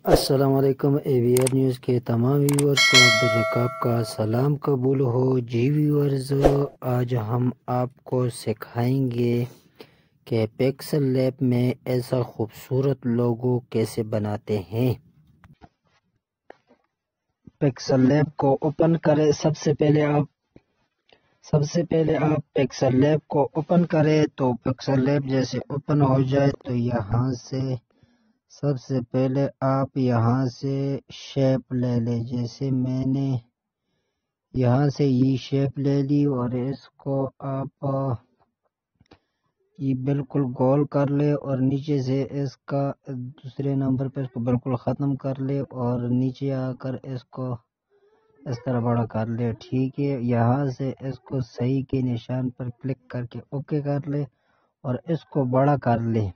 السلام علیکم AVR news کے تمام ویورز کو عبدالرقاب کا سلام قبول ہو۔ جی ویورز، آج ہم آپ کو سکھائیں گے کہ پکسل لیب میں ایسا خوبصورت لوگو کیسے بناتے ہیں۔ پکسل لیب کو اوپن کریں۔ سب سے پہلے آپ پکسل لیب کو اوپن کریں تو پکسل لیب جیسے اوپن ہو جائے تو یہاں سے سب سے پہلے آپ یہاں سے شیپ لے لیں۔ جیسے میں نے یہاں سے یہ شیپ لے لی اور اس کو آپ یہ بالکل گول کر لے اور نیچے سے اس کا دوسرے نمبر پر اس کو بالکل ختم کر لے اور نیچے آ کر اس کو اس طرح بڑا کر لے۔ ٹھیک ہے، یہاں سے اس کو صحیح کے نشان پر کلک کر کے اوکے کر لے اور اس کو بڑا کر لے۔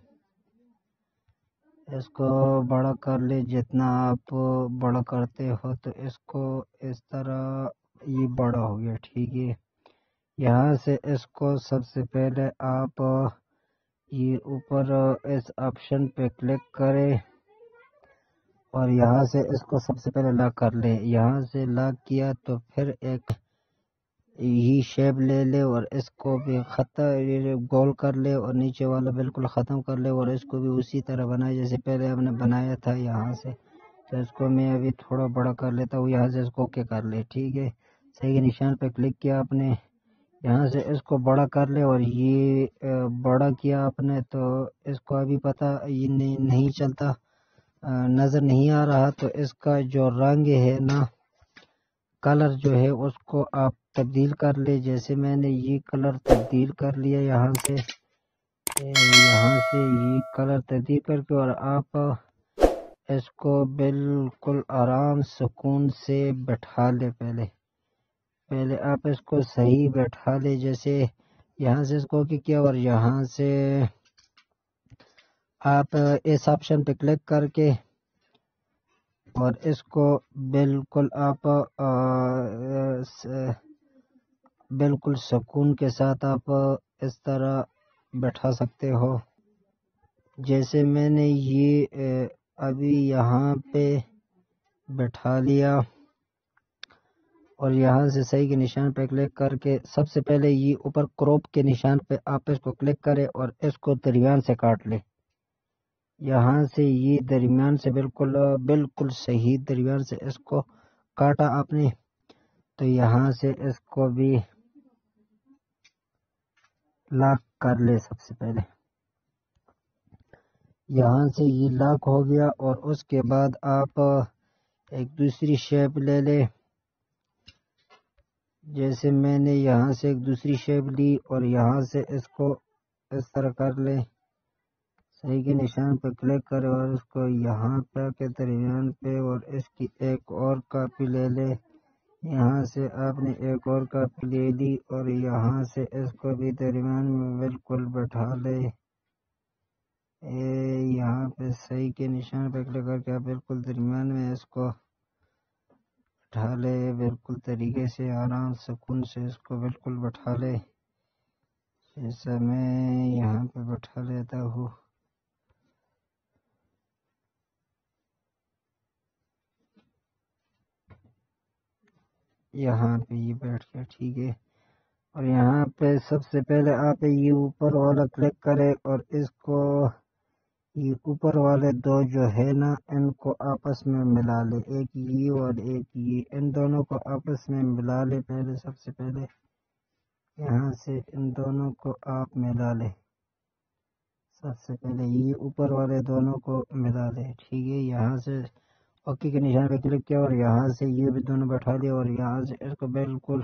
اس کو بڑا کر لے، جتنا آپ بڑا کرتے ہو تو اس کو اس طرح یہ بڑا ہو گیا۔ ٹھیک ہے، یہاں سے اس کو سب سے پہلے آپ یہ اوپر اس آپشن پہ کلک کریں اور یہاں سے اس کو سب سے پہلے لاک کر لے۔ یہاں سے لاک کیا تو پھر ایک یہ شیپ لے لے اور اس کو بھی گول کر لے اور نیچے والا بالکل ختم کر لے اور اس کو بھی اسی طرح بنائے جیسے پہلے ہم نے بنایا تھا۔ یہاں سے تو اس کو میں ابھی تھوڑا بڑا کر لیتا ہوں، یہاں سے اس کو اوکے کر لے۔ ٹھیک ہے، صحیح نشان پہ کلک کیا آپ نے، یہاں سے اس کو بڑا کر لے اور یہ بڑا کیا آپ نے تو اس کو ابھی پتہ یہ نہیں چلتا، نظر نہیں آ رہا، تو اس کا جو رنگ ہے نا، کلر جو ہے اس کو آپ تبدیل کر لے۔ جیسے میں نے یہ کلر تبدیل کر لیا، یہاں سے یہ کلر تبدیل کر کے اور آپ اس کو بالکل آرام سکون سے بٹھا لے۔ پہلے آپ اس کو صحیح بیٹھا لے، جیسے یہاں سے اس کو کیا اور یہاں سے آپ اس آپشن پہ کلک کر کے اور اس کو بالکل آپ بالکل سکون کے ساتھ آپ اس طرح بیٹھا سکتے ہو۔ جیسے میں نے یہ ابھی یہاں پہ بٹھا لیا اور یہاں سے صحیح کے نشان پہ کلک کر کے سب سے پہلے یہ اوپر کروپ کے نشان پہ آپ اس کو کلک کریں اور اس کو درمیان سے کاٹ لیں۔ یہاں سے یہ درمیان سے بالکل صحیح درمیان سے اس کو کاٹا آپ نے، تو یہاں سے اس کو بھی لاک کر لے۔ سب سے پہلے یہاں سے یہ لاک ہو گیا اور اس کے بعد آپ ایک دوسری شیپ لے لے۔ جیسے میں نے یہاں سے ایک دوسری شیپ لی اور یہاں سے اس کو اس طرح کر لے، صحیح کے نشان پہ کلک کرے اور اس کو یہاں پہ کے درمیان پہ اور اس کی ایک اور کاپی لے لے۔ یہاں سے آپ نے ایک اور کاپی لے لی اور یہاں سے اس کو بھی درمیان میں بالکل بٹھا لے۔ یہاں پہ صحیح کے نشان پہ کلک کر کے بالکل درمیان میں اس کو بٹھا لے، بالکل طریقے سے آرام سکون سے اس کو بالکل بٹھا لے، جیسا میں یہاں پہ بٹھا لیتا ہوں۔ یہاں پہ یہ بیٹھ گیا۔ ٹھیک ہے، اور یہاں پہ سب سے پہلے آپ یہ اوپر والا کلک کرے اور اس کو یہ اوپر والے دو جو ہے نا ان کو آپس میں ملا لے، ایک یہ اور ایک یہ، ان دونوں کو آپس میں ملا لے۔ پہلے سب سے پہلے یہاں سے ان دونوں کو آپ ملا لے، سب سے پہلے یہ اوپر والے دونوں کو ملا لے۔ ٹھیک ہے، یہاں سے اوکے کے نشان پہ کلک کیا اور یہاں سے یہ بھی دونوں بٹھا لیا اور یہاں سے اس کو بالکل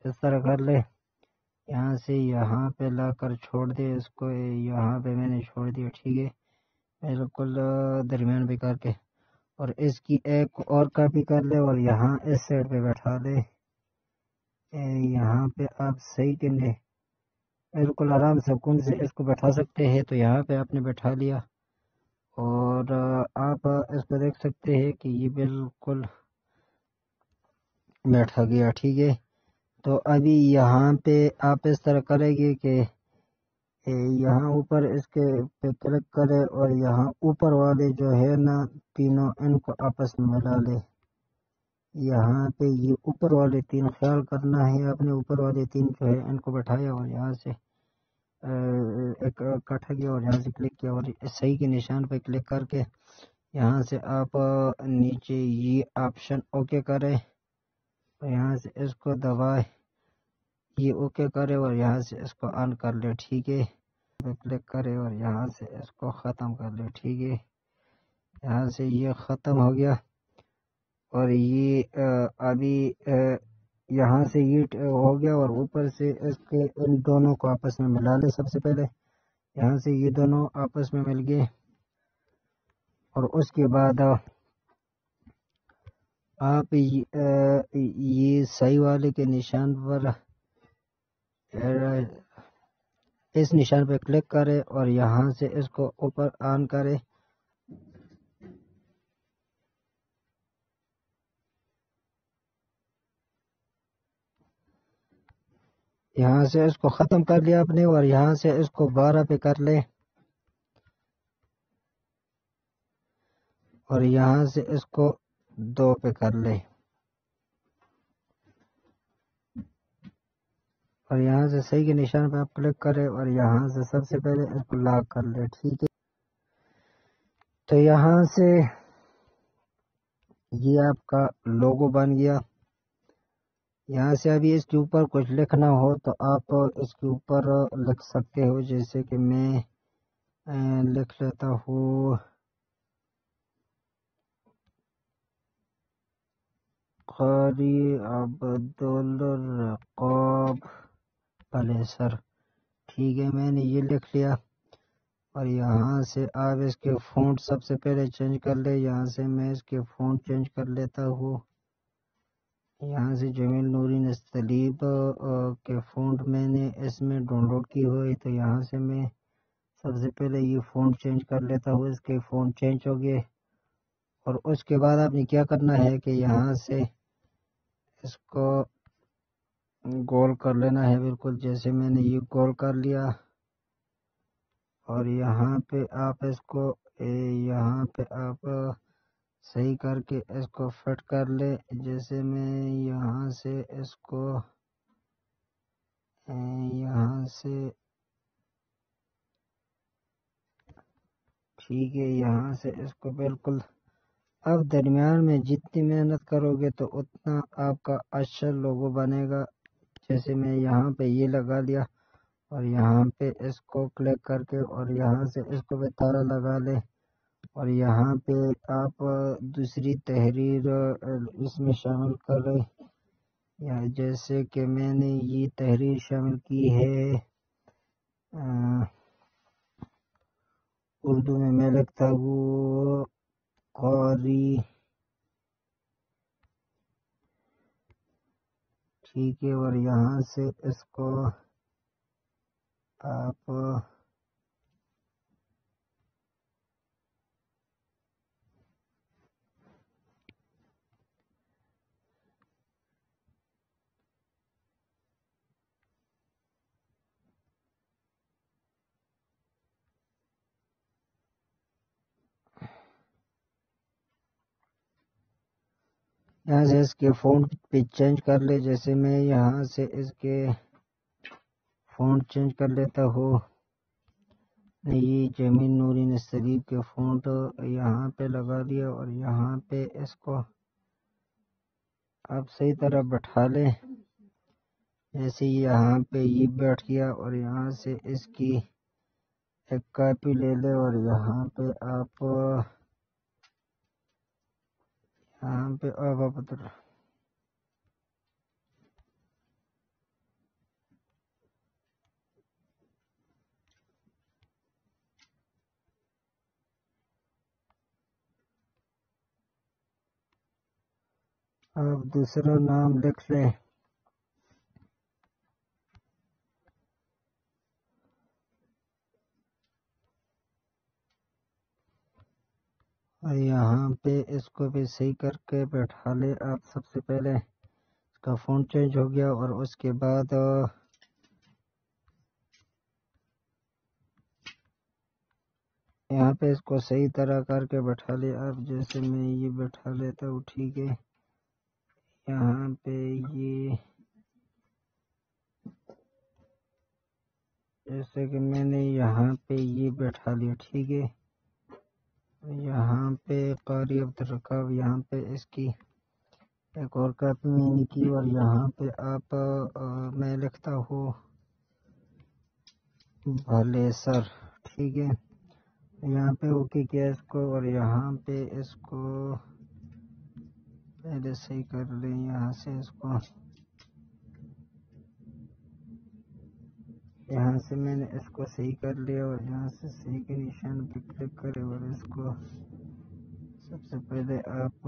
اس طرح کر لے، یہاں سے یہاں پہ لا کر چھوڑ دے اس کو، یہاں پہ میں نے چھوڑ دیا۔ ٹھیک ہے، بالکل درمیان پہ کر کے اور اس کی ایک اور کاپی کر لے اور یہاں اس سائڈ پہ بیٹھا لے۔ یہاں پہ آپ صحیح کے لے بالکل آرام سکون سے اس کو بیٹھا سکتے ہیں، تو یہاں پہ آپ نے بیٹھا لیا اور آپ اس کو دیکھ سکتے ہیں کہ یہ بالکل بیٹھا گیا۔ ٹھیک ہے، تو ابھی یہاں پہ آپ اس طرح کریں گے کہ یہاں اوپر اس کے پہ کلک کرے اور یہاں اوپر والے جو ہے نا تینوں ان کو آپس میں ملا لے. یہاں پہ یہ اوپر والے تین خیال کرنا ہے، اپنے اوپر والے تین جو ہے ان کو بٹھایا اور یہاں سے ایک کٹا گیا اور یہاں سے کلک کیا اور صحیح کے نشان پہ کلک کر کے یہاں سے آپ نیچے یہ آپشن اوکے کریں اور یہاں سے اس کو دبائے، یہ اوکے کرے اور یہاں سے اس کو آن کر لے. ٹھیک ہے، کلک کرے اور یہاں سے اس کو ختم کر لے. ٹھیک ہے، یہاں سے یہ ختم ہو گیا اور یہ ابھی یہاں سے یہ ہو گیا اور اوپر سے اس کے ان دونوں کو آپس میں ملا لے. سب سے پہلے یہاں سے یہ دونوں آپس میں مل گئے اور اس کے بعد آپ یہ صحیح والے کے نشان پر اس نشان پہ کلک کرے اور یہاں سے اس کو اوپر آن کرے. یہاں سے اس کو ختم کر لیا آپ نے اور یہاں سے اس کو 12 پہ کر لے اور یہاں سے اس کو 2 پہ کر لے اور یہاں سے صحیح کے نشان پہ آپ کلک کرے اور یہاں سے سب سے پہلے اس کو لاک کر لے. ٹھیک ہے، تو یہاں سے یہ آپ کا لوگو بن گیا. یہاں سے ابھی اس کے اوپر کچھ لکھنا ہو تو آپ اس کے اوپر لکھ سکتے ہو، جیسے کہ میں لکھ لیتا ہوں قاری عبدالرقاب پلیسر. ٹھیک ہے، میں نے یہ لکھ لیا اور یہاں سے آپ اس کے فونٹ سب سے پہلے چینج کر لے. یہاں سے میں اس کے فونٹ چینج کر لیتا ہوں. یہاں سے جمیل نوری نستلیب کے فونٹ میں نے اس میں ڈاؤن لوڈ کی ہوئی، تو یہاں سے میں سب سے پہلے یہ فونٹ چینج کر لیتا ہوں. اس کے فونٹ چینج ہو گئے اور اس کے بعد آپ نے کیا کرنا ہے کہ یہاں سے اس کو گول کر لینا ہے، بالکل جیسے میں نے یہ گول کر لیا اور یہاں پہ آپ اس کو یہاں پہ آپ صحیح کر کے اس کو فٹ کر لے. جیسے میں یہاں سے اس کو یہاں سے ٹھیک ہے، یہاں سے اس کو بالکل اب درمیان میں جتنی محنت کرو گے تو اتنا آپ کا اچھا لوگو بنے گا. جیسے میں یہاں پہ یہ لگا لیا اور یہاں پہ اس کو کلک کر کے اور یہاں سے اس کو بھی تارا لگا لے اور یہاں پہ آپ دوسری تحریر اس میں شامل کریں. جیسے کہ میں نے یہ تحریر شامل کی ہے اردو میں لکھتا ہوں قاری. ٹھیک ہے، اور یہاں سے اس کو آپ یہاں سے اس کے فونٹ پہ چینج کر لے. جیسے میں یہاں سے اس کے فونٹ چینج کر لیتا ہوں. یہ جمیل نوری نستلیب کے فونٹ یہاں پہ لگا دیا اور یہاں پہ اس کو آپ صحیح طرح بٹھا لیں. جیسے یہاں پہ یہ بیٹھ گیا اور یہاں سے اس کی ایک کاپی لے لے اور یہاں پہ آپ دوسرا نام لکھ لیں. اور یہاں پہ اس کو بھی صحیح کر کے بیٹھا لے. آپ سب سے پہلے اس کا فونٹ چینج ہو گیا اور اس کے بعد یہاں پہ اس کو صحیح طرح کر کے بٹھا لے آپ، جیسے میں یہ بٹھا لیتا ہوں، ٹھیک ہے۔ یہاں پہ یہ جیسے کہ میں نے یہاں پہ یہ بٹھا لیا، ٹھیک ہے۔ یہاں پہ قاری عبدالرقاب، یہاں پہ اس کی ایک اور کاپی میں نے کی، اور یہاں پہ آپ میں لکھتا ہوں بھلے سر، ٹھیک ہے۔ یہاں پہ اوکے کیا اس کو، اور یہاں پہ اس کو پہلے صحیح کر لیں، یہاں سے اس کو، یہاں سے میں نے اس کو صحیح کر لیا، اور یہاں سے صحیح کے نشان پہ کلک کرے، اور اس کو سب سے پہلے آپ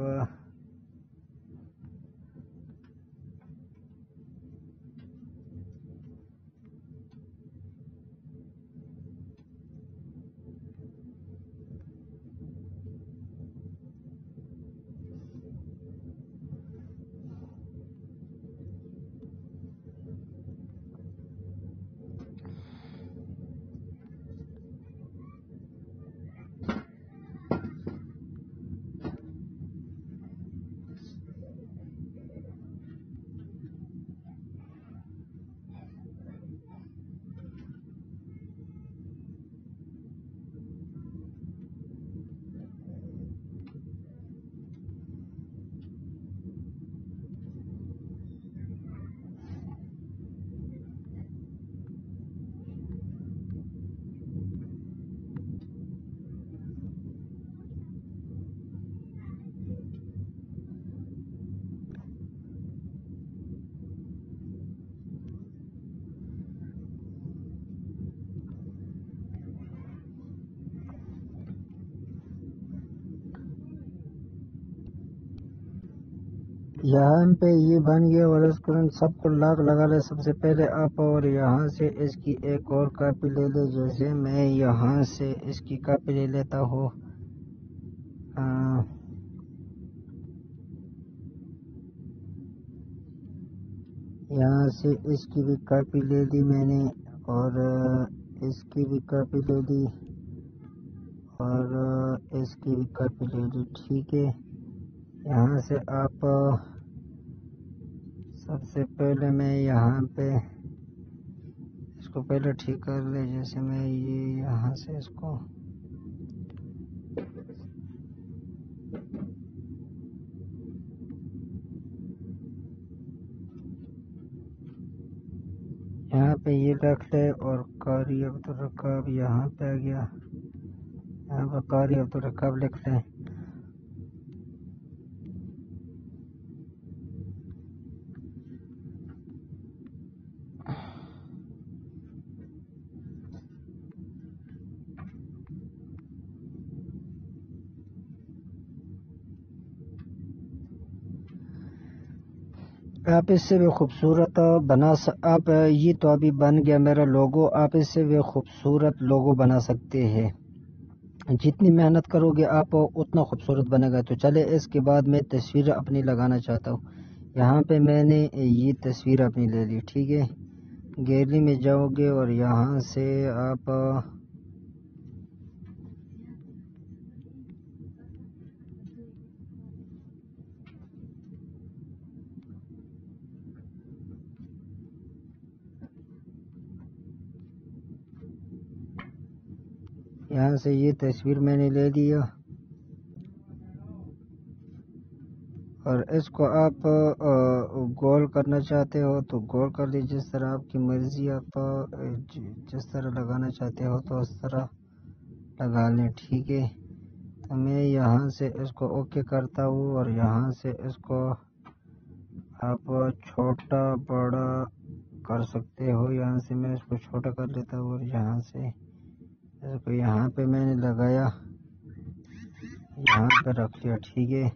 یہاں پہ یہ بن گیا، اور اس کو سب کو لاک لگا لے سب سے پہلے آپ، اور یہاں سے اس کی ایک اور کاپی لے لے، جیسے میں یہاں سے اس کی کاپی لے لیتا ہوں، یہاں سے اس کی بھی کاپی لے لی میں نے، اور اس کی بھی کاپی لے لی، اور اس کی بھی کاپی لے لی، ٹھیک ہے۔ یہاں سے آپ سب سے پہلے میں یہاں پہ اس کو پہلے ٹھیک کر لے، جیسے میں یہ یہاں سے اس کو یہاں پہ یہ رکھ لے، اور قاری عبدالرقاب یہاں پہ آ گیا، یہاں پہ قاری عبدالرقاب لکھ لیں۔ آپ اس سے بھی خوبصورت آپ یہ تو ابھی بن گیا میرا لوگو، آپ اس سے بھی خوبصورت لوگو بنا سکتے ہیں، جتنی محنت کرو گے آپ اتنا خوبصورت بنے گا۔ تو چلے اس کے بعد میں تصویر اپنی لگانا چاہتا ہوں۔ یہاں پہ میں نے یہ تصویر اپنی لے لی، ٹھیک ہے۔ گیلری میں جاؤ گے، اور یہاں سے آپ یہاں سے یہ تصویر میں نے لے لیا، اور اس کو آپ گول کرنا چاہتے ہو تو گول کر لی، جس طرح آپ کی مرضی، آپ جس طرح لگانا چاہتے ہو تو اس طرح لگا لیں، ٹھیک ہے۔ تو میں یہاں سے اس کو اوکے کرتا ہوں، اور یہاں سے اس کو آپ چھوٹا بڑا کر سکتے ہو، یہاں سے میں اس کو چھوٹا کر لیتا ہوں، اور یہاں سے اس کو یہاں پہ میں نے لگایا، یہاں پہ رکھ لیا، ٹھیک ہے۔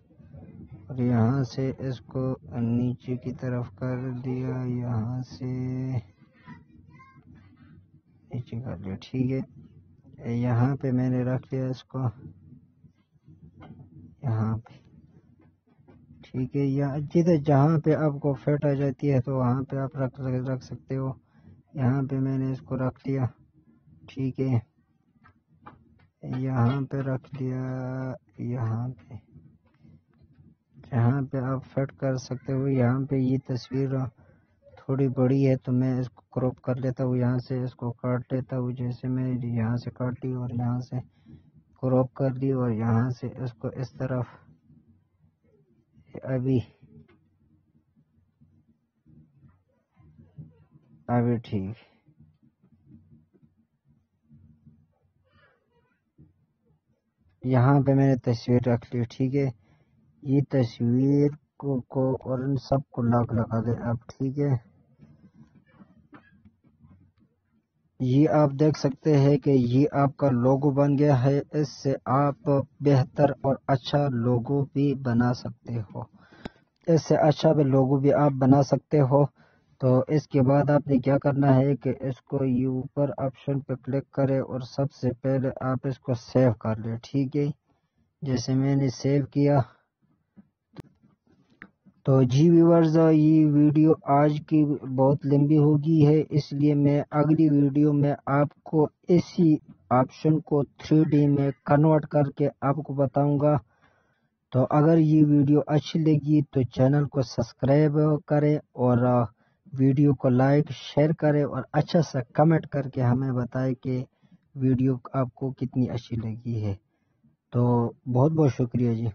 اور یہاں سے اس کو نیچے کی طرف کر دیا، یہاں سے نیچے کر لیا، ٹھیک ہے۔ یہاں پہ میں نے رکھ لیا اس کو، یہاں پہ، ٹھیک ہے۔ جدھر جہاں پہ آپ کو فٹ آ جاتی ہے تو وہاں پہ آپ رکھ سکتے ہو۔ یہاں پہ میں نے اس کو رکھ لیا، ٹھیک ہے۔ یہاں پہ رکھ دیا، یہاں پہ جہاں پہ آپ فٹ کر سکتے ہو، یہاں پہ یہ تصویر تھوڑی بڑی ہے تو میں اس کو کراپ کر لیتا ہوں، یہاں سے اس کو کاٹ لیتا ہوں، جیسے میں یہاں سے کاٹ لی اور یہاں سے کراپ کر لی اور یہاں سے اس کو اس طرف ابھی ٹھیک، یہاں پہ میں نے تصویر رکھ لی، ٹھیک ہے، یہ تصویر کو اور ان سب کو لاک لگا دے اب، ٹھیک ہے، یہ آپ دیکھ سکتے ہیں کہ یہ آپ کا لوگو بن گیا ہے، اس سے آپ بہتر اور اچھا لوگو بھی بنا سکتے ہو، اس سے اچھا بھی لوگو بھی آپ بنا سکتے ہو۔ تو اس کے بعد آپ نے کیا کرنا ہے کہ اس کو یہ اوپر آپشن پہ کلک کرے اور سب سے پہلے آپ اس کو سیو کر لیں، ٹھیک ہے، جیسے میں نے سیو کیا۔ تو جی ویورز، یہ ویڈیو آج کی بہت لمبی ہو گئی ہے، اس لیے میں اگلی ویڈیو میں آپ کو اسی آپشن کو 3D میں کنورٹ کر کے آپ کو بتاؤں گا۔ تو اگر یہ ویڈیو اچھی لگی تو چینل کو سبسکرائب کریں اور ویڈیو کو لائک شیئر کریں اور اچھا سا کمنٹ کر کے ہمیں بتائیں کہ ویڈیو آپ کو کتنی اچھی لگی ہے۔ تو بہت بہت شکریہ جی۔